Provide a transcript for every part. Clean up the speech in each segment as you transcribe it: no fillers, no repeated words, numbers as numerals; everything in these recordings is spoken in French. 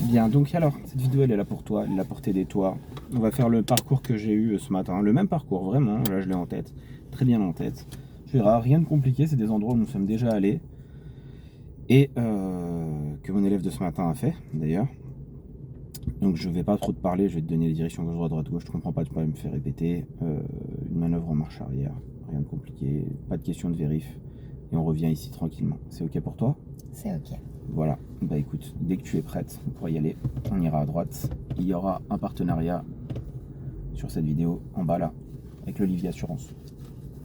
Bien, donc alors, cette vidéo elle est là pour toi, elle est là pour t'aider toi. On va faire le parcours que j'ai eu ce matin, le même parcours vraiment, là je l'ai en tête, très bien en tête. Tu verras, rien de compliqué, c'est des endroits où nous sommes déjà allés et que mon élève de ce matin a fait d'ailleurs. Donc je vais pas trop te parler, je vais te donner les directions gauche, droite, droite, gauche, tu comprends pas, tu peux pas me faire répéter. Une manœuvre en marche arrière, rien de compliqué, pas de question de vérif. Et on revient ici tranquillement. C'est ok pour toi? C'est ok. Voilà, bah écoute, dès que tu es prête, on pourra y aller. On ira à droite. Il y aura un partenariat sur cette vidéo en bas là, avec l'Olivier Assurance.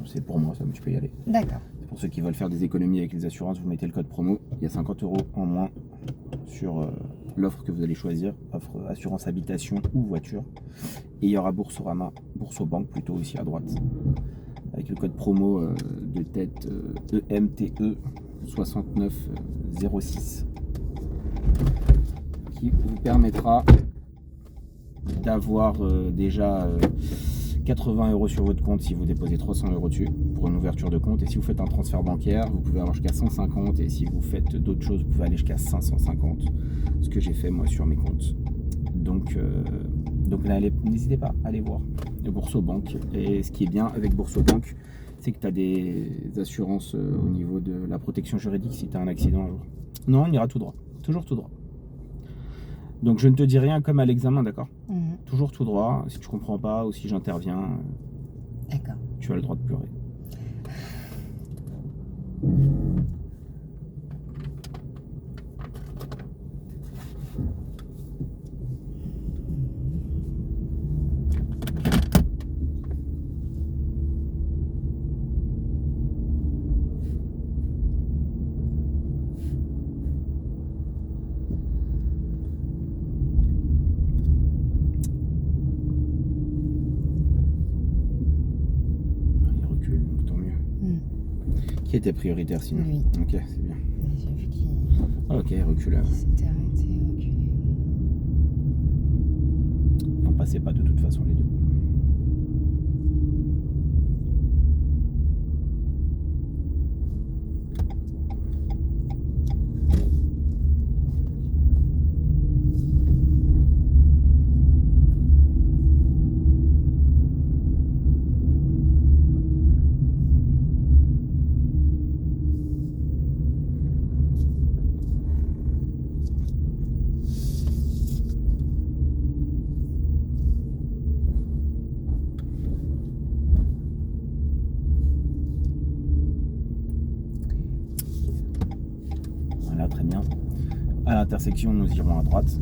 C'est pour moi ça, mais tu peux y aller. D'accord. Pour ceux qui veulent faire des économies avec les assurances, vous mettez le code promo. Il y a 50 € en moins sur l'offre que vous allez choisir, offre assurance habitation ou voiture. Et il y aura Boursorama, Boursobank plutôt aussi à droite, avec le code promo de tête EMTE 6906 qui vous permettra d'avoir déjà 80 € sur votre compte si vous déposez 300 € dessus pour une ouverture de compte. Et si vous faites un transfert bancaire, vous pouvez avoir jusqu'à 150. Et si vous faites d'autres choses, vous pouvez aller jusqu'à 550. Ce que j'ai fait moi sur mes comptes. Donc n'hésitez pas à aller voir le Boursobank. Et ce qui est bien avec Boursobank, c'est que tu as des assurances au niveau de la protection juridique si tu as un accident un jour. Non, on ira tout droit. Toujours tout droit. Donc je ne te dis rien comme à l'examen, d'accord? Toujours tout droit. Si tu comprends pas ou si j'interviens, D'accord. tu as le droit de pleurer. Il recule, donc tant mieux. Qui était prioritaire sinon? Lui. Ok, c'est bien. J'ai vu qu'il Ok, recule. s'était arrêté, reculé. Et on passait pas de toute façon les deux. Voilà, très bien. À l'intersection, nous irons à droite.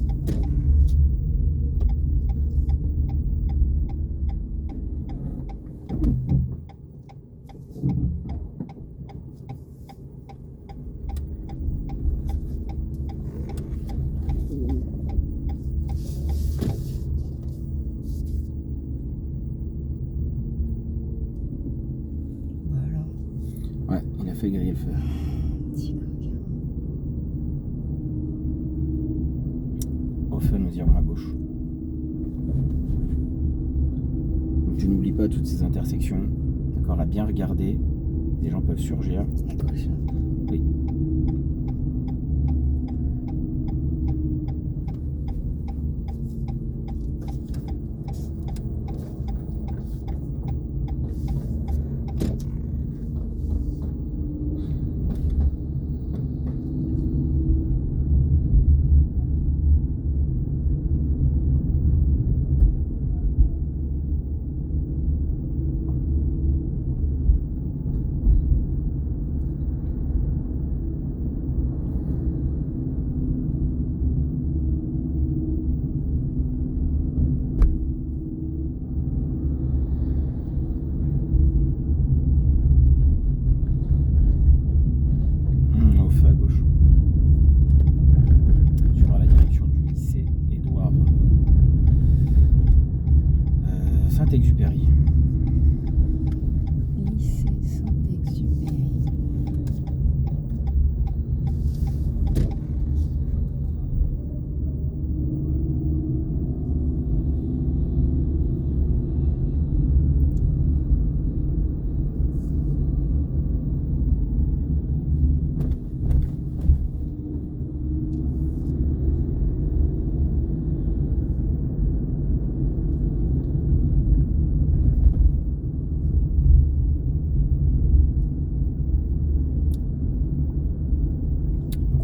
Voilà. Ouais, il a fait griller le fer. Petit coquin. Au feu, nous irons à gauche. Donc tu n'oublies pas toutes ces intersections. D'accord, à bien regarder. Des gens peuvent surgir. À gauche. Oui.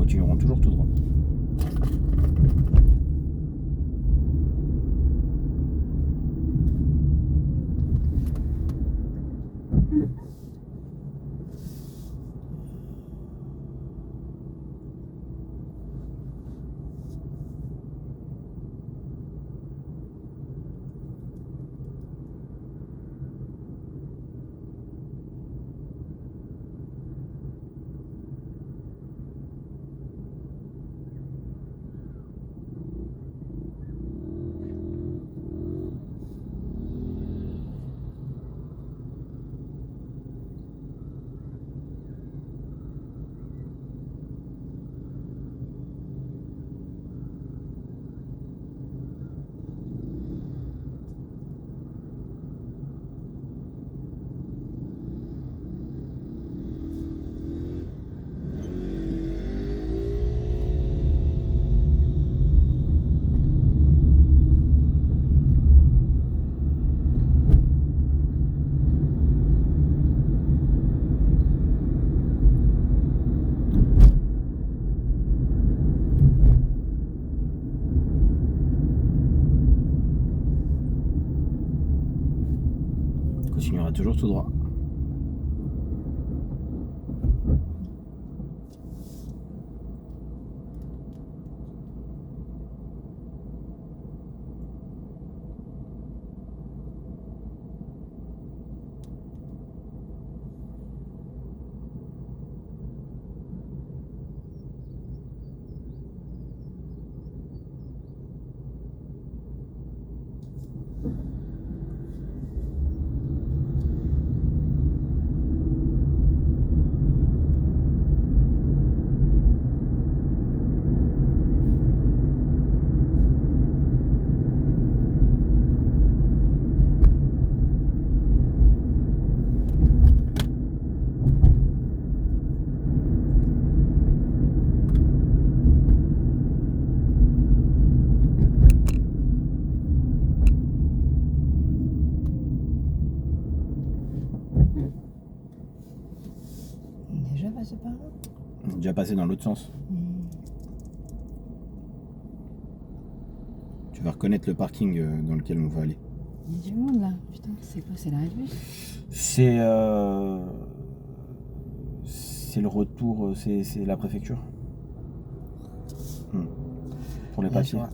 continueront toujours tout droit. Continuera toujours tout droit. Déjà passé par là? On est déjà passé dans l'autre sens. Tu vas reconnaître le parking dans lequel on va aller. Il y a du monde là, putain, c'est quoi? C'est l'arrêt de bus? C'est le retour, c'est la préfecture. Pour les Bien papiers. sûr.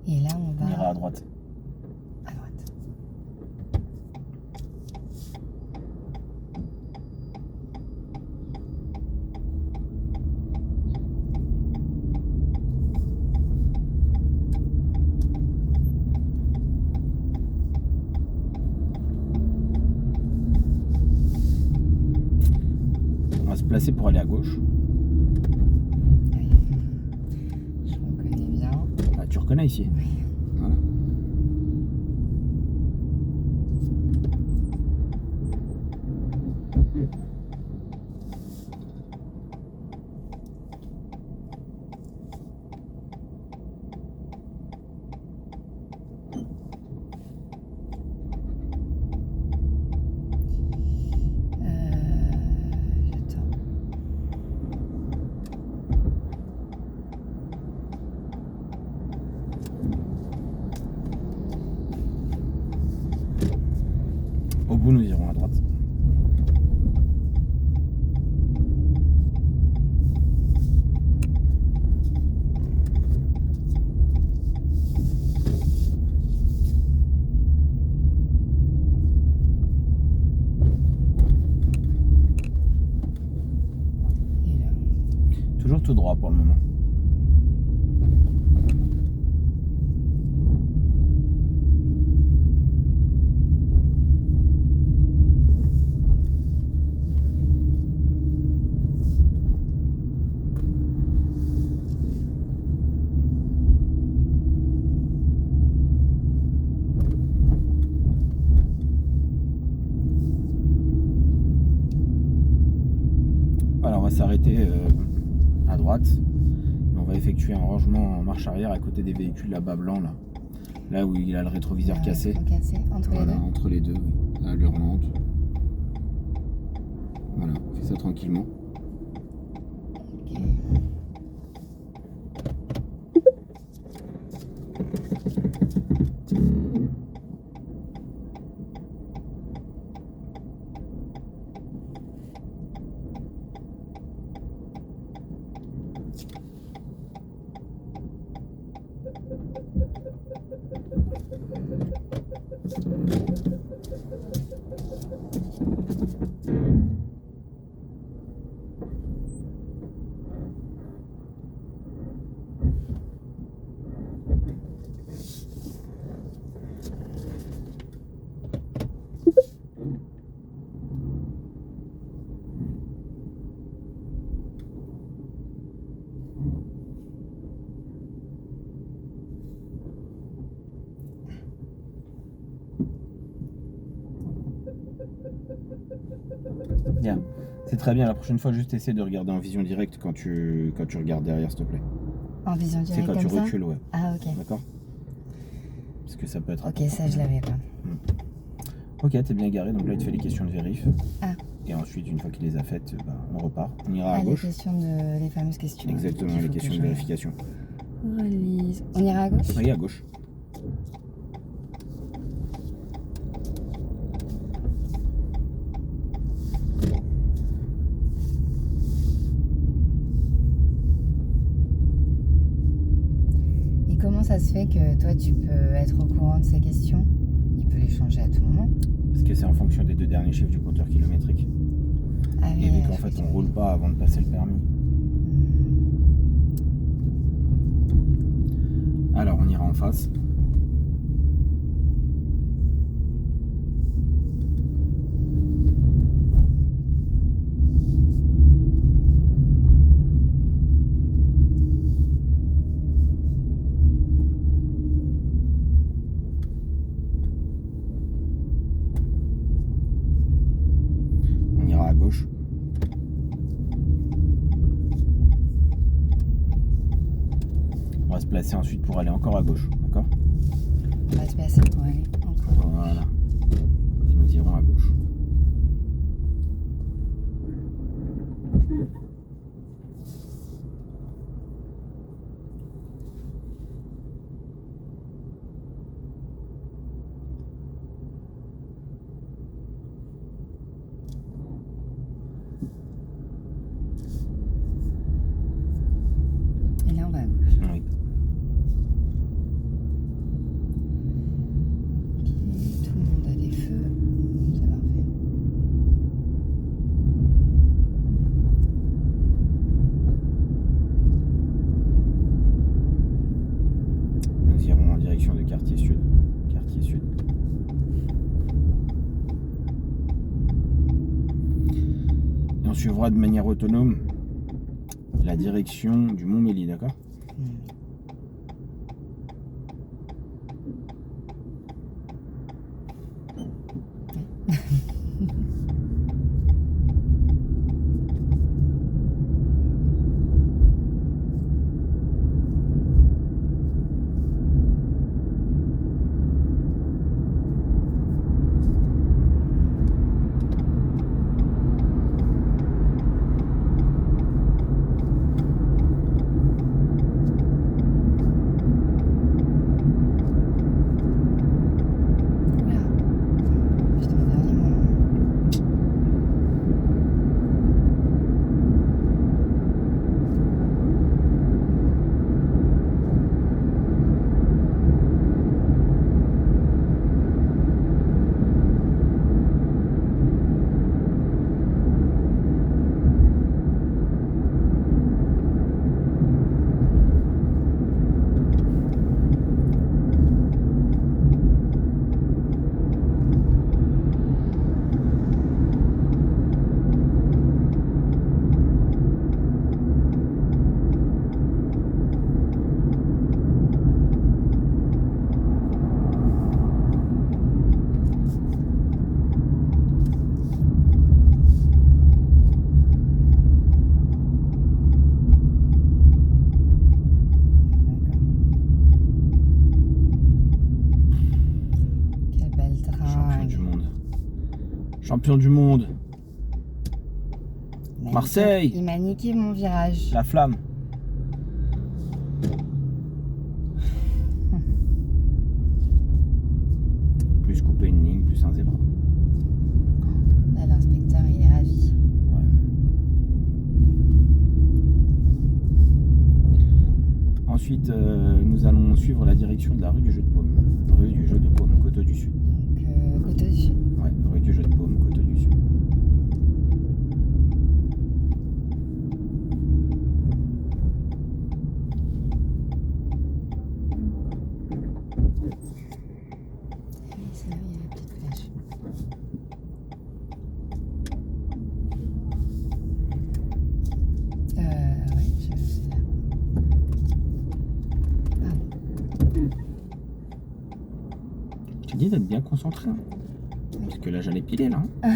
Et là, on On va ira à droite. à droite. On va se placer pour aller à gauche. Je reconnais bien. Ah, tu reconnais ici? Oui. Voilà. J'attends. Au bout, nous irons à droite. Et là, Toujours tout droit pour le moment. Voilà, on va s'arrêter à droite. Et on va effectuer un rangement en marche arrière à côté des véhicules là-bas blancs, là où il a le rétroviseur cassé. Entre Voilà, les deux. entre les deux, oui. À l'heure lente. Voilà, on fait ça tranquillement. Ok. Bien. C'est très bien. La prochaine fois, juste essaie de regarder en vision directe quand tu regardes derrière, s'il te plaît. En vision C'est directe quand tu comme ça. recules, ouais. Ah ok. D'accord? Parce que ça peut être... Ok, ça je l'avais pas. Ok, t'es bien garé. Donc là, il te fait les questions de vérif. Ah. Et ensuite, une fois qu'il les a faites, on repart. On ira à Les gauche. questions les fameuses questions. Exactement, qu'il les faut que questions de je vérification. relise. On ira à gauche? Oui, à gauche. Et comment ça se fait que toi tu peux être au courant de ces questions? Il peut les changer à tout moment. Parce que c'est en fonction des deux derniers chiffres du compteur kilométrique. Ah oui, Et vu qu'en je fait, vois on que- roule pas avant de passer le permis. Alors, on ira en face. On ira à gauche. On va se placer ensuite pour aller encore à gauche, d'accord? On va se passer pour aller encore. Voilà. Et nous irons à gauche. Et là on va à gauche. Oui. Ok, tout le monde a des feux. C'est parfait. Nous irons en direction de quartier sud. Quartier sud. Et on suivra de manière autonome la direction du Mont-Méli, d'accord? Champion du monde. Il m'a Marseille. niqué- Il m'a niqué mon virage. La flamme. Plus couper une ligne, plus un zébra. Là, l'inspecteur, il est ravi. Ouais. Ensuite, nous allons suivre la direction de la rue du Jeu de Paume. Rue du Jeu de Paume, Coteau du Sud. Donc, Coteau du Sud. Ouais, rue du Jeu de Paume, Coteau du Sud. C'est là, il y a la petite flèche. Ouais, c'est là. Je t'ai dit d'être bien concentré. Hein. Parce que là, j'allais piler, là. Hein.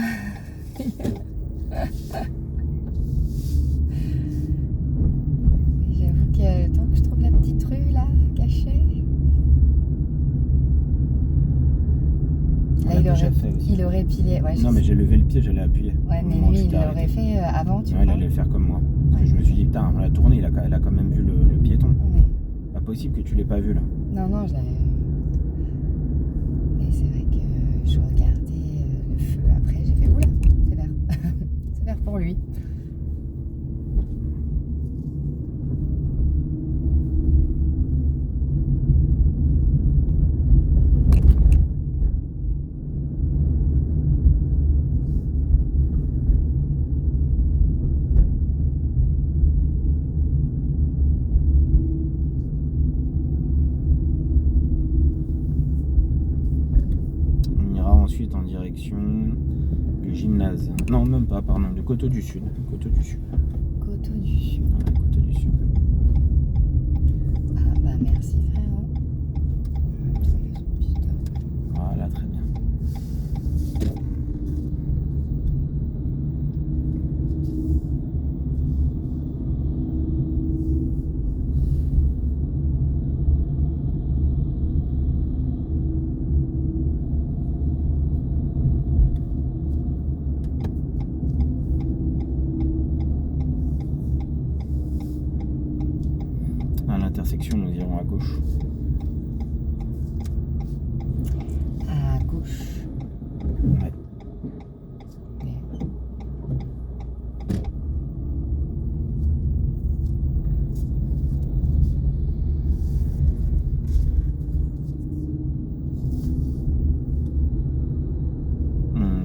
J'avoue que tant que je trouve la petite rue là, cachée. On Là, l'a déjà fait aussi. il aurait pilé. Ouais, Non, mais j'ai levé le pied, j'allais appuyer. Ouais, Au mais moment où lui, tu il t'es l'aurait arrêté. fait avant, tu Ouais, il crois? allait le faire comme moi. Parce Ouais. que je me suis dit, putain, on l'a tourné, elle a quand même vu le piéton. Ouais. Pas possible que tu l'aies pas vu, là. Non, je l'avais. Mais c'est vrai que je regardais le feu après, j'ai fait oula, c'est vert. C'est vert pour lui. On ira ensuite en direction du gymnase. Non, même pas, pardon, du Coteau du Sud. Coteau du Sud. Coteau du Sud. Ouais, Coteau du Sud. Ah bah merci frérot. Putain. Voilà, très bien. À l'intersection, nous irons à gauche. À gauche. Ouais. Mais-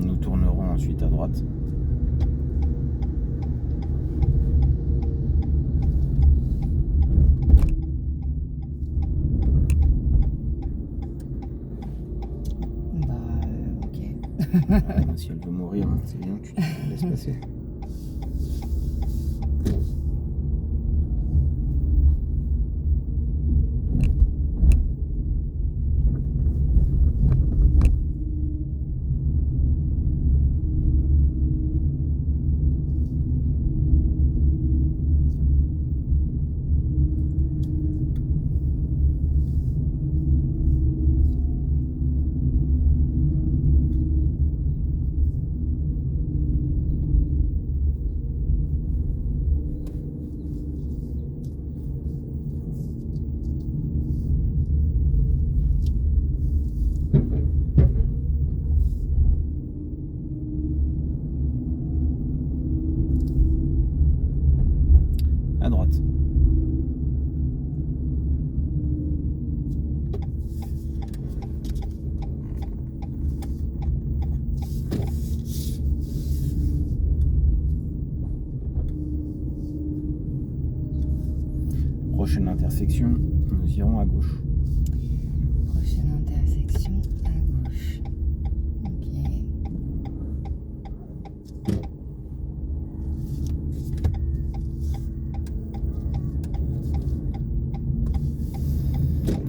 Nous tournerons ensuite à droite. Bah ok. Ouais, si elle veut mourir, hein, c'est bien, tu te laisses passer. À droite. Prochaine intersection, nous irons à gauche. Prochaine intersection à gauche. Ok.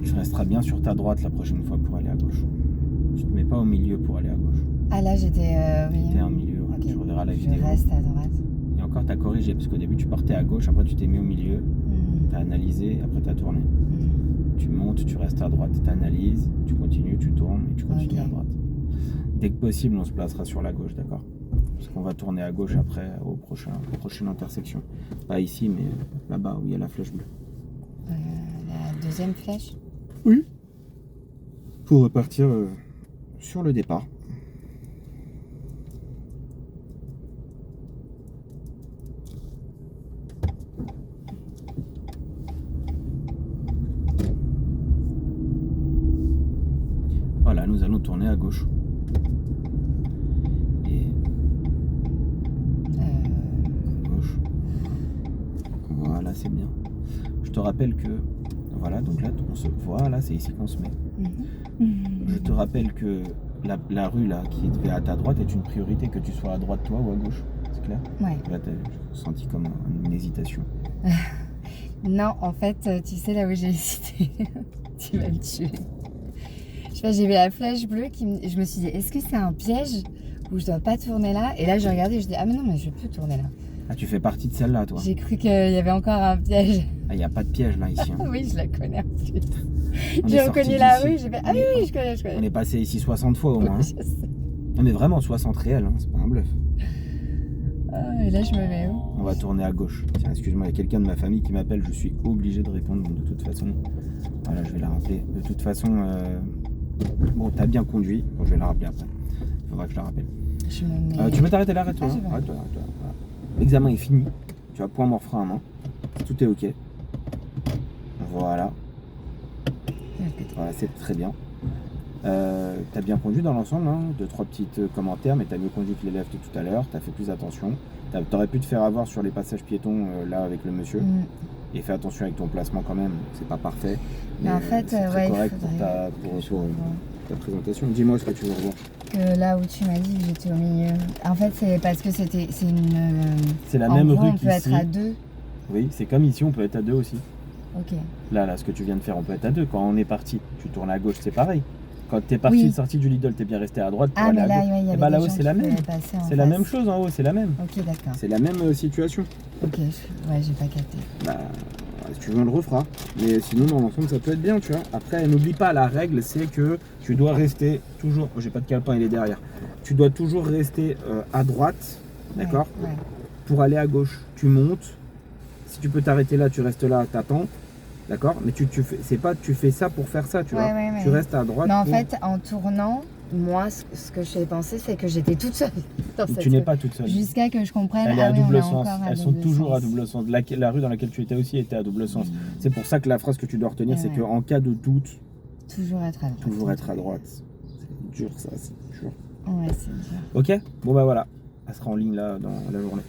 Tu resteras bien sur ta droite la prochaine fois pour aller à gauche. Tu te mets pas au milieu pour aller à gauche. Ah là j'étais oui. T'es en milieu, ouais. Ok. Tu reverras la Je vidéo. reste à droite. Et encore, t'as corrigé, parce qu'au début, tu partais à gauche, après tu t'es mis au milieu, t'as analysé, après t'as tourné. Tu montes, tu restes à droite, t'analyses, tu continues, tu tournes et tu continues Ok. à droite. dès que possible, on se placera sur la gauche, d'accord? Parce qu'on va tourner à gauche après aux prochaine intersection. Pas ici, mais là-bas où il y a la flèche bleue. La deuxième flèche? Oui. Pour repartir sur le départ. Voilà, nous allons tourner à gauche. Et gauche. Voilà, c'est bien. Je te rappelle que voilà, donc là voilà, c'est ici qu'on se met. Je te rappelle que la rue là qui est à ta droite est une priorité, que tu sois à droite toi ou à gauche. C'est clair? Ouais. Là, t'as senti comme une hésitation. Non, en fait, tu sais là où j'ai hésité. Tu vas me tuer. Je sais pas, j'ai vu la flèche bleue je me suis dit, est-ce que c'est un piège où je dois pas tourner là? Et là, j'ai regardé et je dis, ah mais non, mais je peux tourner là. Ah, tu fais partie de celle-là, toi? J'ai cru qu'il y avait encore un piège. Ah, il n'y a pas de piège là, ici. Hein. Oui, je la connais en plus. On J'ai est sorti reconnu la d'ici. rue, j'ai fait, ah oui, oui, je connais. On est passé ici 60 fois au moins. Oui, Hein. je sais. Non, mais vraiment 60 réels, hein, c'est pas un bluff. Ah, et là, je me mets où? On va tourner à gauche. Tiens, excuse-moi, il y a quelqu'un de ma famille qui m'appelle, je suis obligé de répondre de toute façon. Voilà, je vais la rappeler. De toute façon, bon, t'as bien conduit. Bon, je vais la rappeler après. Il faudra que je la rappelle. Je me mets... Tu peux t'arrêter là, arrête-toi. Ah, je vais. Arrête-toi. Voilà. L'examen est fini. Tu vas pouvoir m'en frein à main. Tout est ok. Voilà. Voilà, c'est très bien. T'as bien conduit dans l'ensemble, hein, 2-3 petits commentaires, mais t'as mieux conduit que l'élève de tout à l'heure, t'as fait plus attention. T'aurais pu te faire avoir sur les passages piétons là avec le monsieur. Et fais attention avec ton placement quand même, c'est pas parfait. Mais en fait, c'est très ouais, correct pour ta présentation. Dis-moi ce que tu veux revoir. Que là où tu m'as dit que j'étais au milieu. En fait, c'est parce que c'est la en même gros, rue on peut qu'ici. être à deux. Oui, c'est comme ici, on peut être à deux aussi. Ok. Là, ce que tu viens de faire, on peut être à deux. Quand on est parti, tu tournes à gauche, c'est pareil. Quand t'es parti, sorti du Lidl, t'es bien resté à droite. Pour aller mais à là, gauche. il y avait bah, des là-haut, gens c'est qui la même. pouvaient passer en C'est la face. même chose en haut, c'est la même. Ok, d'accord. C'est la même situation. Ok, ouais, j'ai pas capté. Bah, si tu veux, on le refera. Mais sinon, dans l'ensemble, ça peut être bien, tu vois. Après, n'oublie pas, la règle, c'est que tu dois rester toujours... Oh, j'ai pas de calepin, il est derrière. Tu dois toujours rester à droite, d'accord, Ouais. pour aller à gauche. Tu montes. Si tu peux t'arrêter là, tu restes là, t'attends. D'accord? Mais tu fais ça pour faire ça, tu vois. Tu restes à droite. Mais en fait, en tournant, moi, ce que j'ai pensé, c'est que j'étais toute seule dans cette Tu n'es rue. pas toute seule. Jusqu'à que je comprenne. Elle est à oui, on double est sens. encore à Elles sont double toujours sens. à double sens. La rue dans laquelle tu étais aussi était à double sens. C'est pour ça que la phrase que tu dois retenir, c'est qu'en cas de doute, toujours être à droite. toujours être à droite. C'est dur, ça, c'est dur. Ouais, c'est dur. Ok? Bon, bah voilà. Elle sera en ligne là dans la journée.